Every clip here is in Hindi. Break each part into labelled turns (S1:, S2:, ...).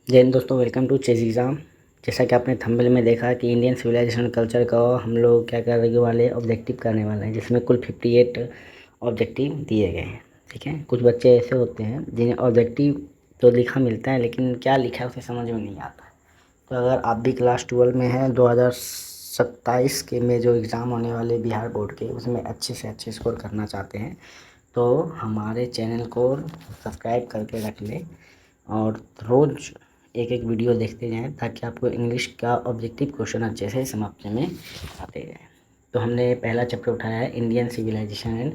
S1: जय हिंद दोस्तों, वेलकम टू चेज एग्ज़ाम। जैसा कि आपने थंबनेल में देखा कि इंडियन सिविलाइजेशन कल्चर का हम लोग क्या करने वाले ऑब्जेक्टिव करने वाले हैं, जिसमें कुल 58 ऑब्जेक्टिव दिए गए हैं। ठीक है, कुछ बच्चे ऐसे होते हैं जिन्हें ऑब्जेक्टिव तो लिखा मिलता है लेकिन क्या लिखा है उसे समझ में नहीं आता। तो अगर आप भी क्लास 12 में हैं 2027 के में जो एग्ज़ाम होने वाले बिहार बोर्ड के, उसमें अच्छे से अच्छे स्कोर करना चाहते हैं तो हमारे चैनल को सब्सक्राइब करके रख लें और रोज़ एक एक वीडियो देखते जाएं ताकि आपको इंग्लिश का ऑब्जेक्टिव क्वेश्चन अच्छे से समझ में आते जाए। तो हमने पहला चैप्टर उठाया है इंडियन सिविलाइजेशन एंड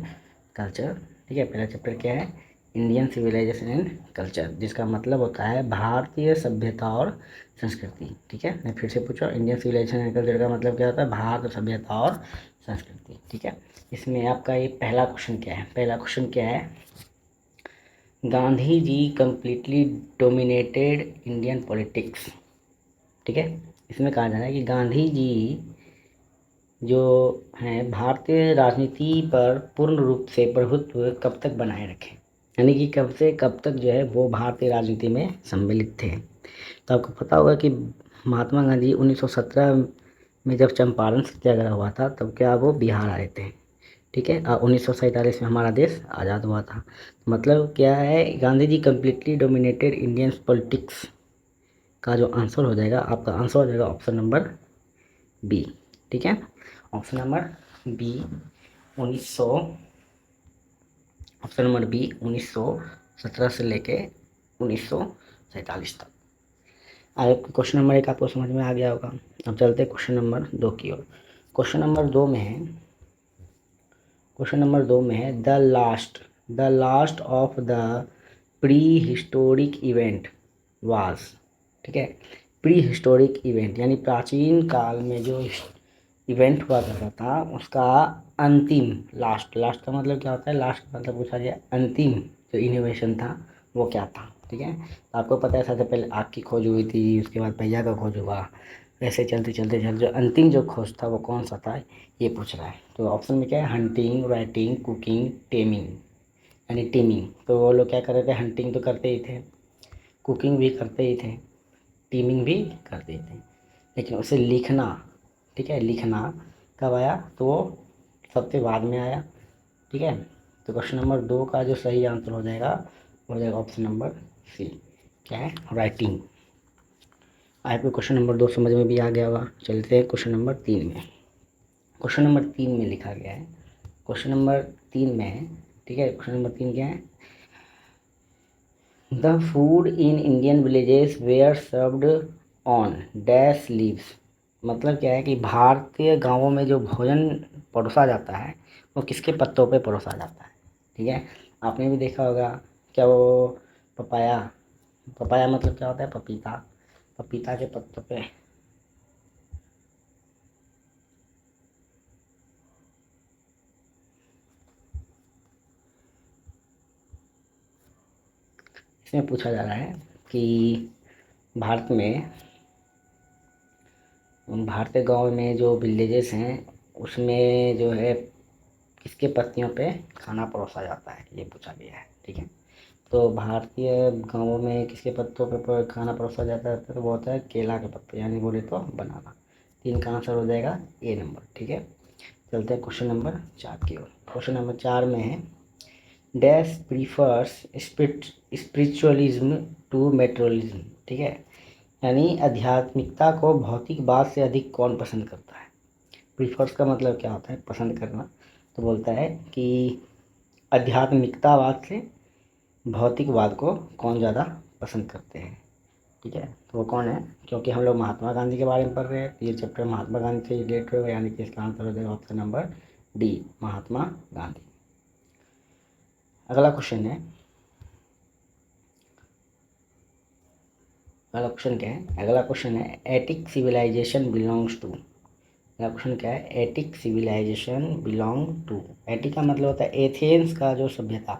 S1: कल्चर। ठीक है, पहला चैप्टर क्या है? इंडियन सिविलाइजेशन एंड कल्चर, जिसका मतलब होता है भारतीय सभ्यता और संस्कृति। ठीक है, मैं फिर से पूछा, इंडियन सिविलाइजेशन एंड कल्चर का मतलब क्या होता है? भारतीय सभ्यता और संस्कृति। ठीक है, इसमें आपका ये पहला क्वेश्चन क्या है? पहला क्वेश्चन क्या है? Gandhi ji completely dominated Indian politics. ठीक है, इसमें कहा जा रहा है कि गांधी जी जो हैं भारतीय राजनीति पर पूर्ण रूप से प्रभुत्व कब तक बनाए रखे, यानी कि कब से कब तक जो है वो भारतीय राजनीति में सम्मिलित थे। तो आपको पता होगा कि महात्मा गांधी 1917 में जब चंपारण सत्याग्रह हुआ था तब क्या वो बिहार आए थे। ठीक है, और 1947 में हमारा देश आज़ाद हुआ था। मतलब क्या है? Gandhi ji completely dominated Indian politics का जो आंसर हो जाएगा, आपका आंसर हो जाएगा ऑप्शन नंबर बी। ठीक है, option number B 1900 option number B 1917 से लेके 1947 तक। आगे क्वेश्चन नंबर 1 आपको समझ में आ गया होगा। अब चलते क्वेश्चन नंबर 2 की ओर। क्वेश्चन नंबर 2 में है the last of the pre historic event was. ठीक है, प्री हिस्टोरिक इवेंट यानी प्राचीन काल में जो इवेंट हुआ करता था उसका अंतिम, लास्ट का मतलब क्या होता है? लास्ट का मतलब पूछा जाए अंतिम जो इनोवेशन था वो क्या था। ठीक है, तो आपको पता है सबसे पहले आग की खोज हुई थी, उसके बाद पहिया का खोज हुआ, ऐसे चलते चलते चलते जो अंतिम जो खोज था वो कौन सा था, ये पूछ रहा है। तो ऑप्शन में क्या है? हंटिंग, राइटिंग, कुकिंग, टेमिंग यानी टीमिंग। तो वो लोग क्या कर रहे थे? हंटिंग तो करते ही थे, कुकिंग भी करते ही थे, टीमिंग भी करते ही थे, लेकिन उसे लिखना, ठीक है, लिखना कब आया? तो वो सबसे बाद में आया। ठीक है, तो क्वेश्चन नंबर 2 का जो सही आंसर हो जाएगा वो हो जाएगा ऑप्शन नंबर सी। क्या है? राइटिंग। आपको क्वेश्चन नंबर 2 समझ में भी आ गया होगा। चलते हैं क्वेश्चन नंबर 3 में। क्वेश्चन नंबर 3 में लिखा गया है, क्वेश्चन नंबर 3 में है, ठीक है, क्वेश्चन नंबर 3 क्या है? The food in Indian villages were served on dash leaves. मतलब क्या है कि भारतीय गांवों में जो भोजन परोसा जाता है वो किसके पत्तों पे परोसा जाता है? ठीक है, आपने भी देखा होगा, क्या वो पपाया, पपाया मतलब क्या होता है? पपीता, पपीता के पत्तों पे इसमें पूछा जा रहा है कि भारत में, भारतीय गांव में जो विलेजेस हैं उसमें जो है किसके पत्तियों पे खाना परोसा जाता है, ये पूछा गया है। ठीक है, तो भारतीय गांवों में किसके पत्तों पे खाना परोसा जाता है? तो वो होता है केला के पत्ते, यानी बोले तो बनाना। 3 का आंसर हो जाएगा ए नंबर। ठीक है, चलते हैं क्वेश्चन नंबर 4 की ओर। क्वेश्चन नंबर 4 में है dash prefers spiritualism to materialism. ठीक है, यानी आध्यात्मिकता को भौतिकवाद से अधिक कौन पसंद करता है? प्रीफर्स का मतलब क्या होता है? पसंद करना। तो बोलता है कि आध्यात्मिकतावाद से भौतिकवाद को कौन ज़्यादा पसंद करते हैं। ठीक है, तो वो कौन है? क्योंकि हम लोग महात्मा गांधी के बारे में पढ़ रहे हैं, ये चैप्टर महात्मा गांधी से रिलेटेड होगा, यानी कि इसका आंसर हो जाएगा option number D, Mahatma Gandhi. अगला क्वेश्चन है, अगला क्वेश्चन क्या है? अगला क्वेश्चन है एटिक सिविलाइजेशन बिलोंग्स टू। अगला क्वेश्चन क्या है? Attic civilization belong to. Attic का मतलब होता है एथेंस का जो सभ्यता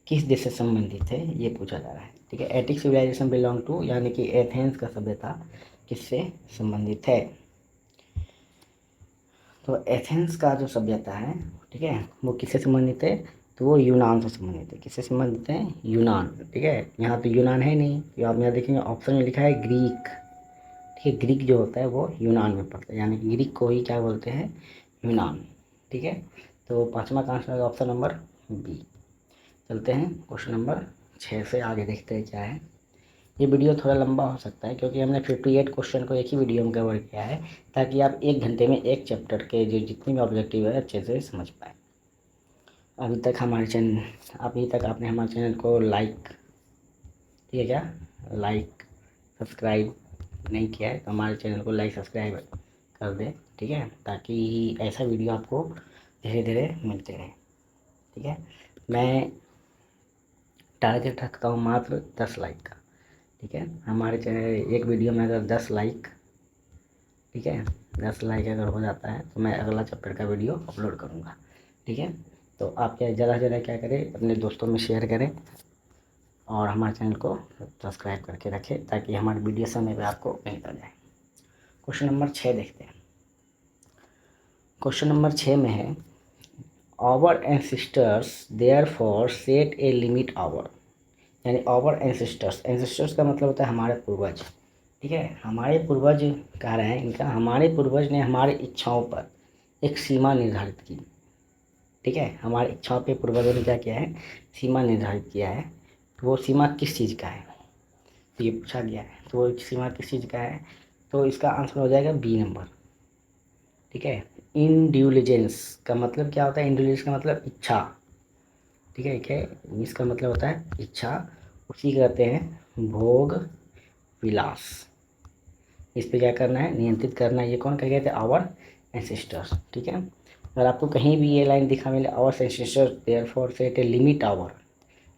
S1: किस देश से संबंधित है, ये पूछा जा रहा है। ठीक है, एटिक सिविलाइजेशन बिलोंग टू यानी कि एथेंस का सभ्यता किससे संबंधित है? तो एथेंस का जो सभ्यता है, ठीक है, वो किससे संबंधित है? तो वो यूनान से संबंधित है। किससे संबंधित है? यूनान। ठीक है, यहाँ तो यूनान है नहीं, तो आप यहाँ देखेंगे ऑप्शन में लिखा है ग्रीक। ठीक है, ग्रीक जो होता है वो यूनान में पड़ता है, यानी कि ग्रीक को ही क्या बोलते हैं? यूनान। ठीक है, तो पाँचवा का आंसर है ऑप्शन नंबर बी। चलते हैं क्वेश्चन नंबर 6 से आगे देखते हैं क्या है। ये वीडियो थोड़ा लंबा हो सकता है क्योंकि हमने 58 क्वेश्चन को एक ही वीडियो में कवर किया है, ताकि आप 1 घंटे में एक चैप्टर के जो जितने भी ऑब्जेक्टिव है अच्छे से समझ पाए। अभी तक आपने हमारे चैनल को लाइक, ठीक है क्या, लाइक सब्सक्राइब नहीं किया है तो हमारे चैनल को लाइक सब्सक्राइब कर दें। ठीक है, ताकि ऐसा वीडियो आपको धीरे धीरे मिलते रहे। ठीक है, मैं टारगेट रखता हूँ मात्र 10 लाइक का। ठीक है, हमारे चैनल एक वीडियो में अगर 10 लाइक, ठीक है, 10 लाइक अगर हो जाता है तो मैं अगला चैप्टर का वीडियो अपलोड करूँगा। ठीक है, तो आप क्या ज़्यादा से ज़्यादा क्या करें, अपने दोस्तों में शेयर करें और हमारे चैनल को सब्सक्राइब करके रखें ताकि हमारी वीडियो समय पे आपको मिलता जाए। क्वेश्चन नंबर 6 देखते हैं। क्वेश्चन नंबर 6 में है our ancestors therefore set a limit our, यानी आवर एंसिस्टर्स का मतलब होता है हमारे पूर्वज। ठीक है, हमारे पूर्वज कह रहे हैं इनका, हमारे पूर्वज ने हमारी इच्छाओं पर एक सीमा निर्धारित की। ठीक है, हमारी इच्छाओं पे पूर्वजों ने क्या किया है? सीमा निर्धारित किया है। तो वो सीमा किस चीज़ का है? तो ये पूछा गया है, तो वो सीमा किस चीज़ का है? तो इसका आंसर हो जाएगा बी नंबर। ठीक है, इंड्यूलिजेंस का मतलब क्या होता है? इंड्यूलिजेंस का मतलब इच्छा। ठीक है, क्या इसका मतलब होता है? इच्छा। उसी कहते हैं भोग विलास। इस पे क्या करना है? नियंत्रित करना है। ये कौन कह गए थे? Our ancestors. ठीक है, अगर आपको कहीं भी ये लाइन दिखा मिले our ancestors therefore set a limit our,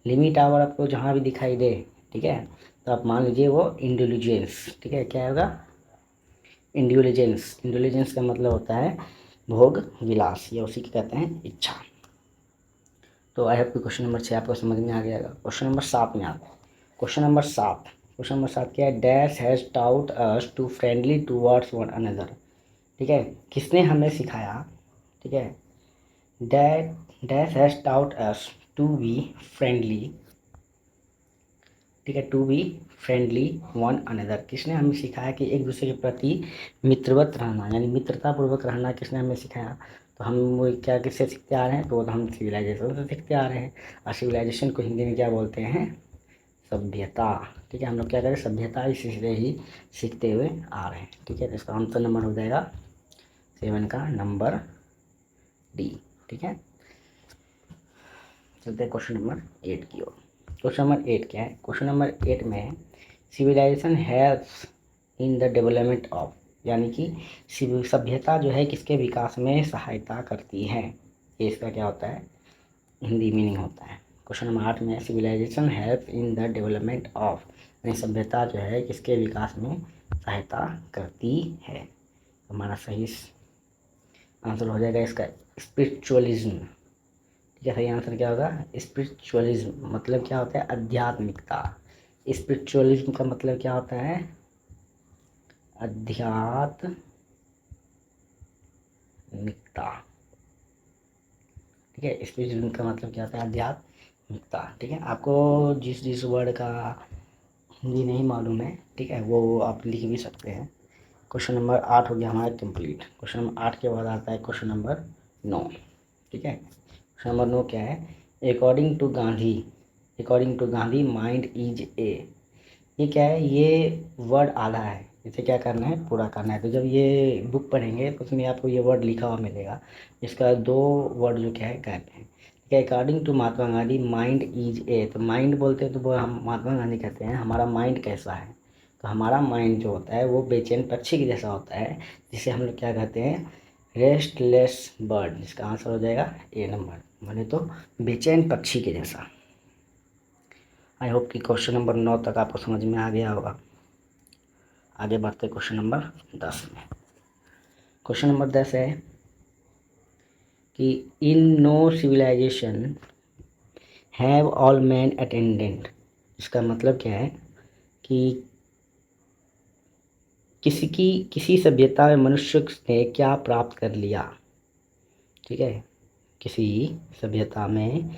S1: limit our आपको जहाँ भी दिखाई दे, ठीक है, तो आप मान लीजिए वो इंटेलिजेंस। ठीक है, क्या होगा? इंटेलिजेंस। इंटेलिजेंस का मतलब होता है भोग विलास, या उसी की कहते हैं इच्छा। तो आई होप कि क्वेश्चन नंबर 6 आपको समझ में आ गया। क्वेश्चन नंबर 7 में आता है। क्वेश्चन नंबर 7 क्या है? Dash has taught us to friendly towards one another. ठीक है, किसने हमें सिखाया? ठीक है, dash has taught us to be friendly. ठीक है, to be friendly one another, किसने हमें सिखाया कि एक दूसरे के प्रति मित्रवत रहना, यानी मित्रतापूर्वक रहना किसने हमें सिखाया? तो हम वो क्या किससे सीखते आ रहे हैं? तो हम सिविलाइजेशन से सीखते आ रहे हैं। और सिविलाइजेशन को हिंदी में क्या बोलते हैं? सभ्यता। ठीक है, हम लोग क्या करें? सभ्यता इसी से ही सीखते हुए आ रहे हैं। ठीक है, तो इसका आंसर नंबर हो जाएगा 7 का नंबर डी। ठीक है, चलते हैं क्वेश्चन नंबर 8 की ओर। क्वेश्चन नंबर 8 क्या है? क्वेश्चन नंबर 8 में है civilization helps in the development of, यानी कि सभ्यता जो है किसके विकास में सहायता करती है? ये इसका क्या होता है? हिंदी मीनिंग होता है। क्वेश्चन नंबर 8 में civilization help in the development of, यानी सभ्यता जो है किसके विकास में सहायता करती है? हमारा सही आंसर हो जाएगा इसका स्पिरिचुअलिज्म। ठीक है, सही आंसर क्या होगा? स्पिरिचुअलिज्म। मतलब क्या होता है? आध्यात्मिकता। स्पिरिचुअलिज्म का मतलब क्या होता है? आध्यात्मिकता। ठीक है, स्पिरिचुअलिज्म का मतलब क्या होता है? आध्यात्मिकता। ठीक है, आपको जिस जिस वर्ड का हिंदी नहीं मालूम है, ठीक है, वो आप लिख भी सकते हैं। क्वेश्चन नंबर 8 हो गया हमारा कंप्लीट। क्वेश्चन नंबर 8 के बाद आता है क्वेश्चन नंबर 9। ठीक है, क्वेश्चन नंबर 9 क्या है? According to Gandhi mind is a. ये क्या है? ये वर्ड आधा है, इसे क्या करना है? पूरा करना है। तो जब ये बुक पढ़ेंगे तो उसमें आपको ये वर्ड लिखा हुआ मिलेगा, इसका 2 वर्ड जो क्या है गायब है। ठीक है, according to Mahatma Gandhi mind is a. तो माइंड बोलते हैं तो वो हम महात्मा गांधी कहते हैं हमारा माइंड कैसा है? तो हमारा माइंड जो होता है वो बेचैन पक्षी के जैसा होता है, जिसे हम लोग क्या कहते हैं? Restless bird. जिसका आंसर हो जाएगा ए नंबर, माने तो बेचैन पक्षी के जैसा। आई होप कि क्वेश्चन नंबर 9 तक आपको समझ में आ गया होगा। आगे बढ़ते क्वेश्चन नंबर 10 में। क्वेश्चन नंबर 10 है कि in no civilization have all man attendant. इसका मतलब क्या है? कि किसी सभ्यता में मनुष्य ने क्या प्राप्त कर लिया? ठीक है, किसी सभ्यता में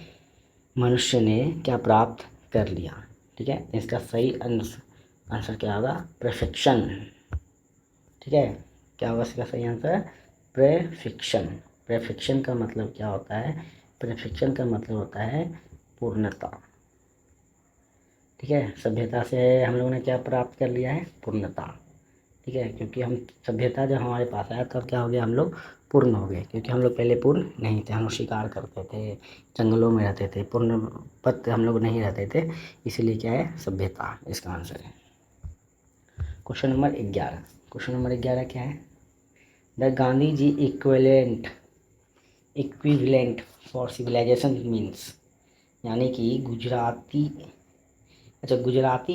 S1: मनुष्य ने क्या प्राप्त कर लिया। ठीक है, इसका सही आंसर क्या होगा? प्रेफिक्शन। ठीक है, क्या होगा इसका सही आंसर? प्रेफिक्शन। प्रेफिक्शन का मतलब क्या होता है? प्रेफिक्शन का मतलब होता है पूर्णता। ठीक है, सभ्यता से हम लोगों ने क्या प्राप्त कर लिया है? पूर्णता। ठीक है, क्योंकि हम सभ्यता जब हमारे पास आया तब क्या हो गया? हम लोग पूर्ण हो गए, क्योंकि हम लोग पहले पूर्ण नहीं थे। हम लोग शिकार करते थे, जंगलों में रहते थे, पूर्ण पत हम लोग नहीं रहते थे, इसीलिए क्या है? सभ्यता इसका आंसर है। Question number 11। क्वेश्चन नंबर 11 क्या है? The Gandhi ji equivalent for civilization means, यानी कि Gujarati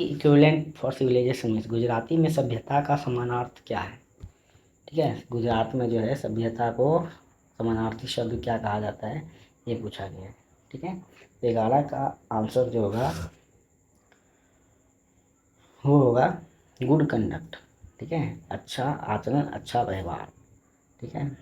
S1: equivalent for civilization means, Gujarati में सभ्यता का समानार्थ क्या है? ठीक है, गुजरात में जो है सभ्यता को समानार्थी शब्द क्या कहा जाता है, ये पूछा गया है। ठीक है, 11 का आंसर जो होगा वो होगा गुड कंडक्ट। ठीक है, अच्छा आचरण, अच्छा व्यवहार। ठीक है,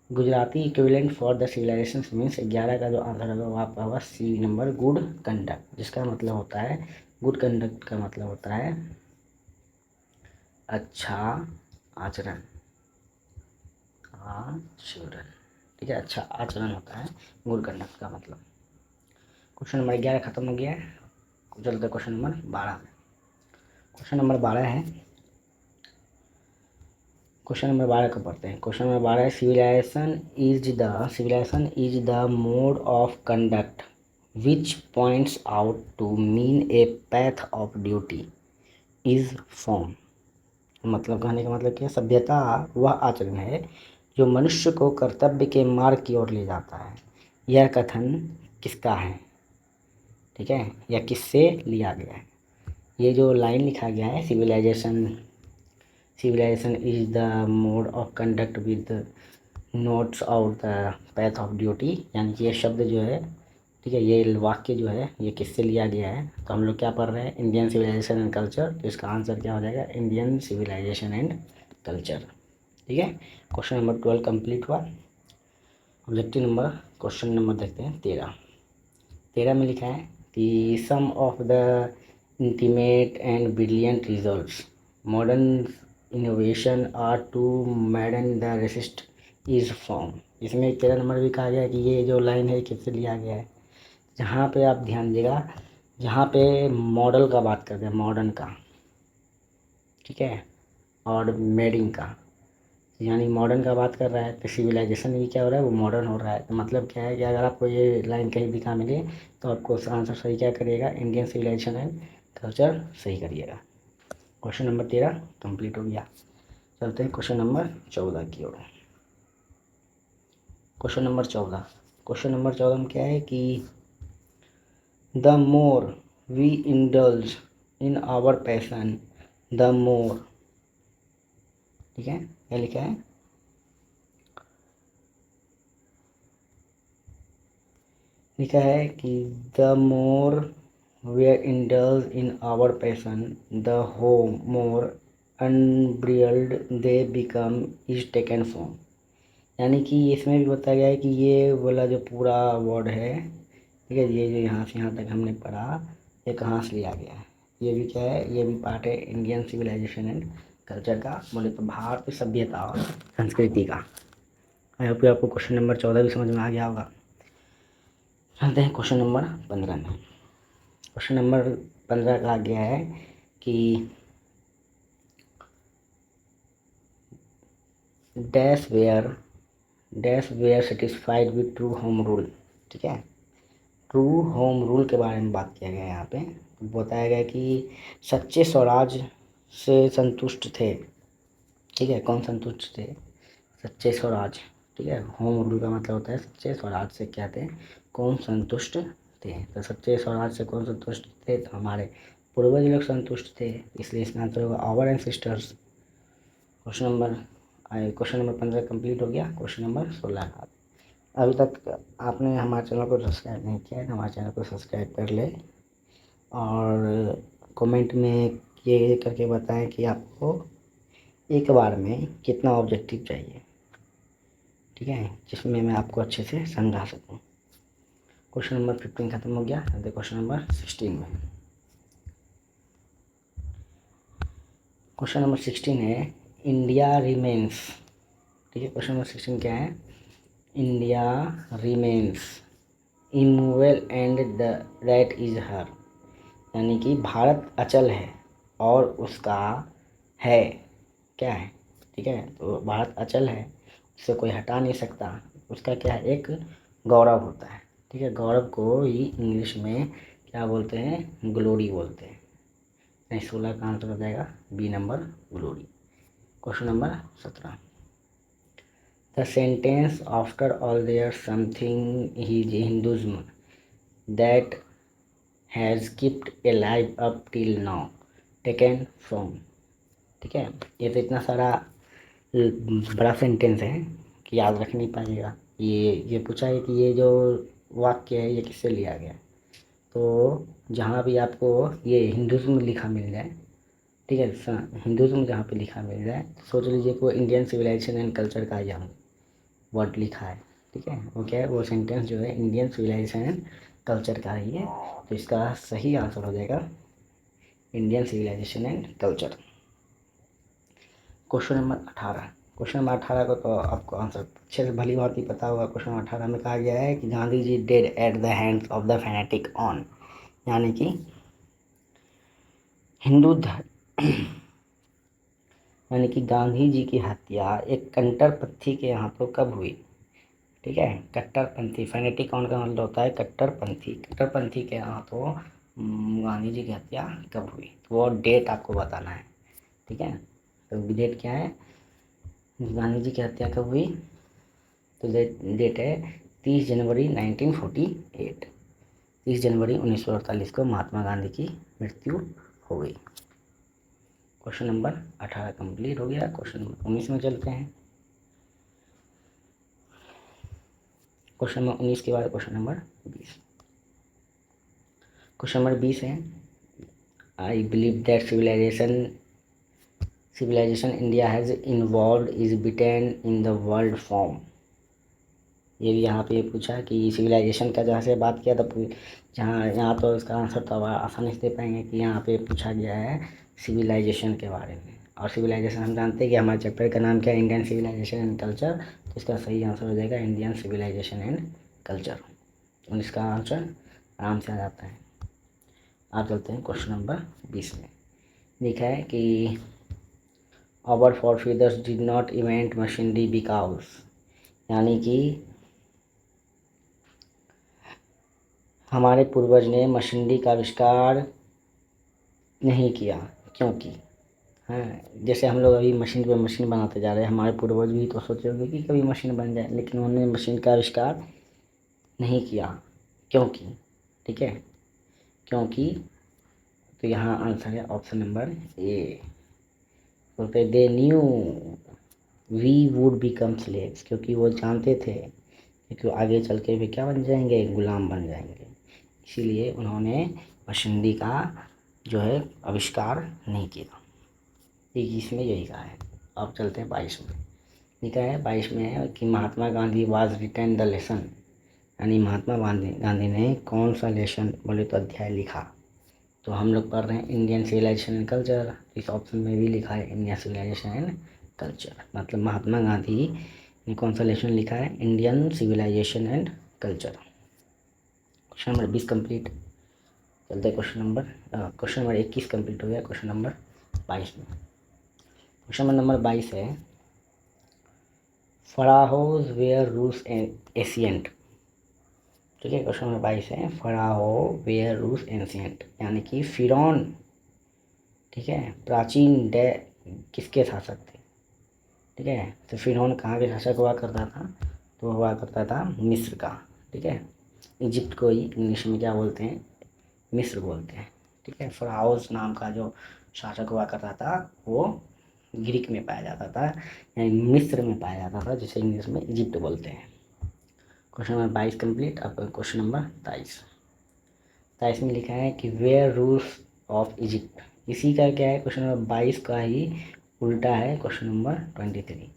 S1: Gujarati equivalent for the civilization means 11 का जो आंसर होगा वो आपका होगा सी नंबर, गुड कंडक्ट, जिसका मतलब होता है, गुड कंडक्ट का मतलब होता है अच्छा आचरण। आचरण, ठीक है, अच्छा आचरण होता है गुड कंडक्ट का मतलब। क्वेश्चन नंबर 11 खत्म हो गया है, चलते क्वेश्चन नंबर 12 में। क्वेश्चन नंबर 12 है, क्वेश्चन नंबर 12 को पढ़ते हैं। क्वेश्चन नंबर 12 है, civilisation is the mode of conduct which points out to mean a path of duty is form. मतलब कहने का मतलब क्या है? सभ्यता वह आचरण है जो मनुष्य को कर्तव्य के मार्ग की ओर ले जाता है। यह कथन किसका है? ठीक है, या किससे लिया गया है? ये जो लाइन लिखा गया है, civilisation is the mode of conduct with notes out the path of duty, यानी कि ये शब्द जो है, ठीक है, ये वाक्य जो है ये किससे लिया गया है? तो हम लोग क्या पढ़ रहे हैं? Indian civilisation and culture. तो इसका आंसर क्या हो जाएगा? Indian civilisation and culture. ठीक है, क्वेश्चन नंबर 12 कंप्लीट हुआ। ऑब्जेक्टिव नंबर क्वेश्चन नंबर देखते हैं 13। 13 में लिखा है कि some of the intimate and brilliant results modern innovation are to madden the resist is form. इसमें 13 नंबर भी कहा गया है कि ये जो लाइन है किससे लिया गया है। जहाँ पे आप ध्यान दीजिएगा, जहाँ पे मॉडल का बात करते हैं, मॉडर्न का, ठीक है, और मेडिंग का, यानी मॉडर्न का बात कर रहा है तो सिविलाइजेशन भी क्या हो रहा है? वो मॉडर्न हो रहा है। तो मतलब क्या है कि अगर आपको ये लाइन कहीं दिखा मिले तो आपको आंसर सही क्या करिएगा? इंडियन सिविलाइजेशन एंड कल्चर सही करिएगा। क्वेश्चन नंबर 13 कंप्लीट हो गया। चलते हैं क्वेश्चन नंबर 14 की ओर। Question number 14। क्वेश्चन नंबर 14 में क्या है कि the more we indulge in our passion the more, ठीक है, क्या लिखा है? लिखा है कि the more we indulge in our passion the home more unbridled they become is taken form. यानी कि इसमें भी बताया गया है कि ये वाला जो पूरा वर्ड है, ठीक है, ये जो यहाँ से यहाँ तक हमने पढ़ा, ये कहाँ से लिया गया है? ये भी क्या है? ये भी पार्ट है इंडियन सिविलाइजेशन एंड कल्चर का, बोले तो भारतीय सभ्यता और संस्कृति का। आई होप आपको क्वेश्चन नंबर 14 भी समझ में आ गया होगा। चलते हैं क्वेश्चन नंबर 15 में। क्वेश्चन नंबर 15 का आ गया है कि dash were satisfied with true home rule. ठीक है, ट्रू होम रूल के बारे में बात किया गया है यहाँ पे। बताया गया कि सच्चे स्वराज से संतुष्ट थे। ठीक है, कौन संतुष्ट थे? सच्चे स्वराज। ठीक है, होम रूल का मतलब होता है सच्चे स्वराज से क्या थे? कौन संतुष्ट थे? तो सच्चे स्वराज से कौन संतुष्ट थे? तो हमारे पूर्वज लोग संतुष्ट थे, इसलिए इसका आंसर होगा our ancestors. Question number 15 complete हो गया। क्वेश्चन नंबर 16 का, अभी तक आपने हमारे चैनल को सब्सक्राइब नहीं किया है तो हमारे चैनल को सब्सक्राइब कर ले, और कमेंट में ये करके बताएं कि आपको एक बार में कितना ऑब्जेक्टिव चाहिए। ठीक है, जिसमें मैं आपको अच्छे से समझा सकूँ। क्वेश्चन नंबर 15 खत्म हो गया। क्वेश्चन नंबर 16 में। क्वेश्चन नंबर 16 है इंडिया रिमेन्स। ठीक है, क्वेश्चन नंबर 16 क्या है? India remains immovable and that is her, यानी कि भारत अचल है और उसका है क्या है? ठीक है, तो भारत अचल है, उससे कोई हटा नहीं सकता, उसका क्या है? एक गौरव होता है। ठीक है, गौरव को ही इंग्लिश में क्या बोलते हैं? ग्लोरी बोलते हैं। 16 का आंसर हो जाएगा B number, glory. Question number 17, the sentence after all there something is Hinduism that has kept a life up till now taken from. ठीक है, ये तो इतना सारा बड़ा सेंटेंस है कि याद रख नहीं पाएगा। ये पूछा है कि ये जो वाक्य है ये किससे लिया गया। तो जहाँ भी आपको ये हिंदुज़्म लिखा मिल जाए, ठीक है, हिंदुज़्म जहाँ पे लिखा मिल जाए तो सोच लीजिए कि वो इंडियन सिविलाइजेशन एंड कल्चर का यहाँ वर्ड लिखा है। ठीक है, वो क्या है? वो सेंटेंस जो है इंडियन सिविलाइजेशन एंड कल्चर का ही है। तो इसका सही आंसर हो जाएगा Indian civilisation and culture. Question number 18। Question number 18 को तो आपको आंसर अच्छे से भली भांति पता होगा। क्वेश्चन नंबर 18 में कहा गया है कि Gandhi ji dead at the hands of the fanatic on, यानी कि हिंदू यानी कि गांधी जी की हत्या एक कट्टरपंथी के हाथों कब हुई? ठीक है, कट्टरपंथी, फैनेटिक कौन का मतलब होता है? कट्टरपंथी। कट्टरपंथी के हाथों गांधी जी की हत्या कब हुई? तो वो डेट आपको बताना है। ठीक है, तो डेट क्या है? गांधी जी की हत्या कब हुई? तो डेट है 30 जनवरी 1948। 30 जनवरी 1948 को महात्मा गांधी की मृत्यु हो गई। क्वेश्चन नंबर 18 कंप्लीट हो गया। क्वेश्चन नंबर 19 में चलते हैं। क्वेश्चन नंबर 19 के बाद क्वेश्चन नंबर 20। क्वेश्चन नंबर 20 है I believe that civilization India has involved is beaten in the world form। ये भी यहाँ पे पूछा कि सिविलाइजेशन का जहाँ से बात किया था, जहाँ यहाँ तो इसका आंसर तो आसानी से दे पाएंगे कि यहाँ पे पूछा गया है सिविलाइजेशन के बारे में। और सिविलाइजेशन हम जानते हैं कि हमारे चैप्टर का नाम क्या है? Indian civilisation and culture. तो इसका सही आंसर हो जाएगा इंडियन सिविलाइजेशन एंड कल्चर। और इसका आंसर आराम से आ जाता है। आप चलते हैं क्वेश्चन नंबर 20 में। लिखा है कि our forefathers did not invent machinery because, यानी कि हमारे पूर्वज ने मशीनरी का आविष्कार नहीं किया क्योंकि, हाँ, जैसे हम लोग अभी मशीन पे मशीन बनाते जा रहे हैं, हमारे पूर्वज भी तो सोचे होंगे कि कभी मशीन बन जाए, लेकिन उन्होंने मशीन का आविष्कार नहीं किया क्योंकि। ठीक है, क्योंकि, तो यहाँ आंसर है ऑप्शन नंबर ए। बोलते they knew we would become slaves, क्योंकि वो जानते थे क्योंकि आगे चल के वे क्या बन जाएंगे? गुलाम बन जाएंगे। इसीलिए उन्होंने मशीनरी का जो है आविष्कार नहीं किया। 21 में यही कहा है। अब चलते हैं 22 में। लिखा है 22 में है कि Mahatma Gandhi was written the lesson, यानी महात्मा गांधी ने कौन सा लेसन बोले तो अध्याय लिखा। तो हम लोग पढ़ रहे हैं इंडियन सिविलाइजेशन एंड कल्चर। इस ऑप्शन में भी लिखा है इंडियन सिविलाइजेशन एंड कल्चर, मतलब महात्मा गांधी ने कौन सा लेसन लिखा है? Indian civilisation and culture. Question number 20 complete. चलते हैं क्वेश्चन नंबर 21 कंप्लीट हो गया। क्वेश्चन नंबर 22 में। क्वेश्चन नंबर 22 है फराहोज वेयर रूल्स एशियंट। ठीक है, क्वेश्चन नंबर 22 है फराहो वेयर रूल्स एंशियंट, यानी कि फिरौन, ठीक है, प्राचीन डे किसके शासक थे? ठीक है, तो फिरौन कहाँ के शासक हुआ करता था? तो हुआ करता था मिस्र का। ठीक है, इजिप्ट को ही इंग्लिश में क्या बोलते हैं? मिस्र बोलते हैं। ठीक है, फराओस नाम का जो शासक हुआ करता था वो ग्रीक में पाया जाता था, यानी मिस्र में पाया जाता था, जिसे इंग्लिश में इजिप्ट बोलते हैं। Question number 22 complete. अब क्वेश्चन नंबर 23 में लिखा है कि वेयर रूल्स ऑफ इजिप्ट, इसी का क्या है? क्वेश्चन नंबर 22 का ही उल्टा है क्वेश्चन नंबर 23।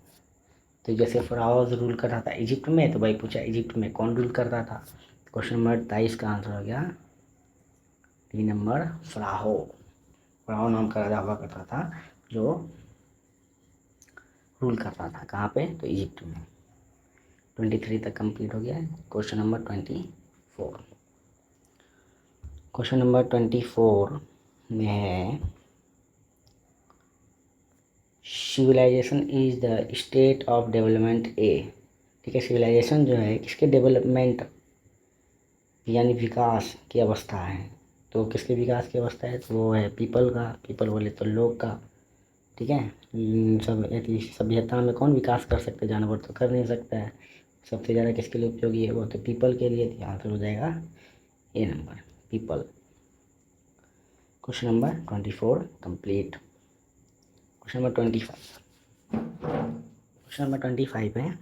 S1: तो जैसे फ़राओ रूल कर रहा था इजिप्ट में, तो भाई पूछा इजिप्ट में कौन रूल करता था। क्वेश्चन नंबर 23 का आंसर हो गया डी नंबर फ़राओ। फ़राओ नाम का राजा हुआ करता था जो रूल करता था कहाँ पे, तो इजिप्ट में। 23 तक कंप्लीट हो गया। Question number 24। क्वेश्चन नंबर 24 में है civilisation is the state of development A. ठीक है, सिविलाइजेशन जो है किसके डेवलपमेंट यानी विकास की अवस्था है। तो किसके विकास की अवस्था है, तो वो है पीपल का। पीपल बोले तो लोग का। ठीक है, सब सभ्यता में कौन विकास कर सकते, जानवर तो कर नहीं सकता है। सबसे ज़्यादा किसके लिए उपयोगी है, वो तो पीपल के लिए। आंसर हो जाएगा A number people. Question number 24 complete. Question number 25। Question number 25 है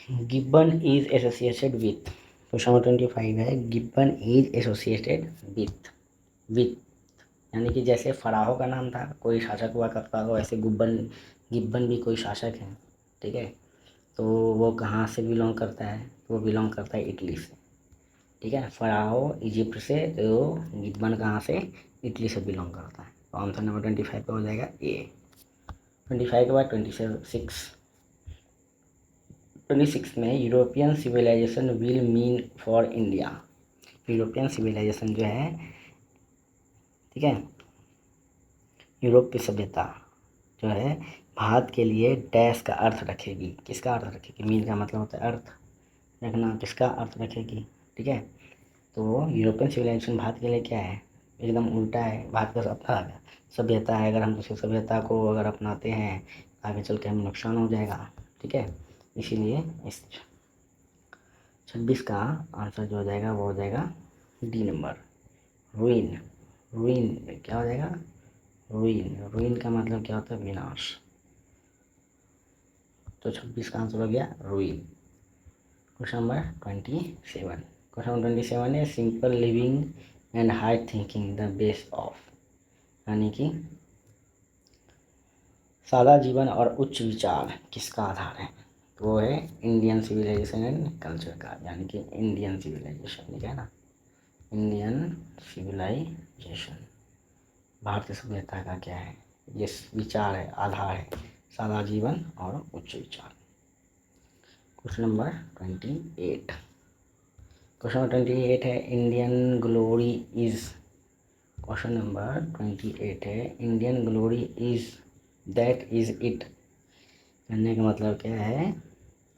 S1: Gibbon is associated with. Question number 25 है गिब्बन इज एसोसिएटेड विथ यानी कि जैसे फराहो का नाम था, कोई शासक हुआ करता हो, ऐसे गिब्बन भी कोई शासक है। ठीक है, तो वो कहाँ से बिलोंग करता है, वो बिलोंग करता है इटली से। ठीक है, फराहो इजिप्ट से, तो गिब्बन कहाँ से, इटली से बिलोंग करता है। तो आंसर नंबर 25 का हो जाएगा ए। 25 के बाद 26 में European civilization will mean for India. European civilization जो है, ठीक है, यूरोप की सभ्यता जो है भारत के लिए डैश का अर्थ रखेगी। किसका अर्थ रखेगी, मीन का मतलब होता है अर्थ रखना, किसका अर्थ रखेगी। ठीक है, तो यूरोपियन सिविलाइजेशन भारत के लिए क्या है, एकदम उल्टा है। भारत का अपना सभ्यता है, अगर हम दूसरी सभ्यता को अगर अपनाते हैं आगे चल के हमें नुकसान हो जाएगा। ठीक है, इसीलिए इस 26 का आंसर जो हो जाएगा वो हो जाएगा डी नंबर रूइन। रूइन क्या हो जाएगा, रूइन। रूइन का मतलब क्या होता है, विनाश। तो 26 का आंसर हो गया रूइन। Question number 27। क्वेश्चन नंबर 27 है simple living and high thinking the base of. यानी कि सादा जीवन और उच्च विचार किसका आधार है, तो वो है इंडियन सिविलाइजेशन एंड कल्चर का। यानी कि इंडियन सिविलाइजेशन, ठीक है ना, इंडियन सिविलाइजेशन भारतीय सभ्यता का क्या है, ये विचार है, आधार है, सादा जीवन और उच्च विचार। Question number 28। क्वेश्चन नंबर 28 है Indian glory is. Question number 28 है Indian glory is that is it. कहने का मतलब क्या है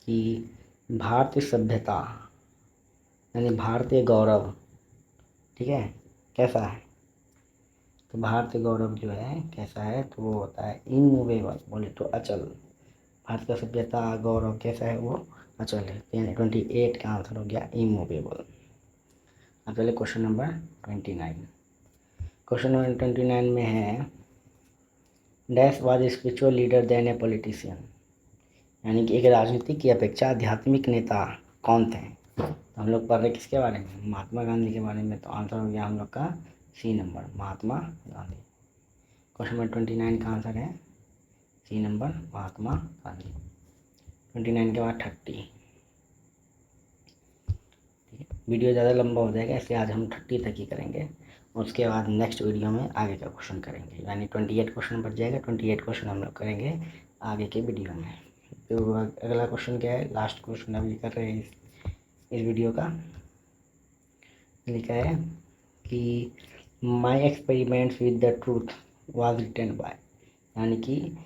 S1: कि भारतीय सभ्यता यानी भारतीय गौरव, ठीक है, कैसा है, तो भारतीय गौरव जो है कैसा है, तो वो होता है इमूवेबल, बोले तो अचल। भारतीय सभ्यता गौरव कैसा है, वो अचल है। यानी 28 का आंसर हो गया इमूवेबल। अब चले क्वेश्चन नंबर 29। क्वेश्चन नंबर 29 में है dash was spiritual leader then a politician. यानी कि एक राजनीतिक की अपेक्षा आध्यात्मिक नेता कौन थे। तो हम लोग पढ़ रहे किसके बारे में, महात्मा गांधी के बारे में। तो आंसर हो गया हम लोग का सी number Mahatma Gandhi. Question number 29 का आंसर है सी नंबर महात्मा गांधी। 29 के बाद 30। ठीक है, वीडियो ज़्यादा लंबा हो जाएगा इसलिए आज हम 30 तक ही करेंगे। उसके बाद नेक्स्ट वीडियो में आगे का क्वेश्चन करेंगे, यानी 28 क्वेश्चन बच जाएगा। 28 क्वेश्चन हम लोग करेंगे आगे के वीडियो में। तो अगला क्वेश्चन क्या है, लास्ट क्वेश्चन अभी कर रहे हैं इस वीडियो का। लिखा है कि my experiments with the truth was written by. यानी कि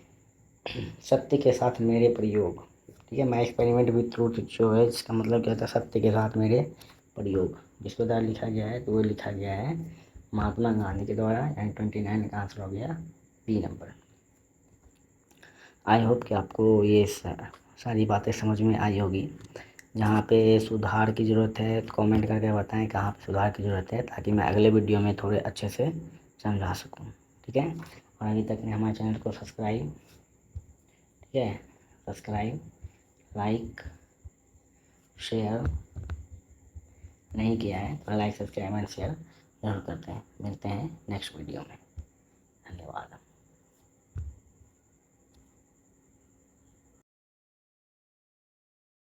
S1: सत्य के साथ मेरे प्रयोग। ठीक है, माई एक्सपेरिमेंट विद ट्रूथ जो है इसका मतलब क्या होता है, सत्य के साथ मेरे प्रयोग। जिसके द्वारा लिखा गया है तो वो लिखा गया है महात्मा गांधी के द्वारा। यानी 29 का आंसर हो गया बी नंबर। आई होप कि आपको ये सारी बातें समझ में आई होगी। जहाँ पे सुधार की ज़रूरत है तो कमेंट करके बताएं कहाँ पे सुधार की ज़रूरत है, ताकि मैं अगले वीडियो में थोड़े अच्छे से समझा सकूँ। ठीक है, और अभी तक ने हमारे चैनल को सब्सक्राइब, ठीक है, सब्सक्राइब, लाइक, शेयर नहीं किया है तो लाइक, सब्सक्राइब एंड शेयर जरूर करते हैं। मिलते हैं नेक्स्ट वीडियो में।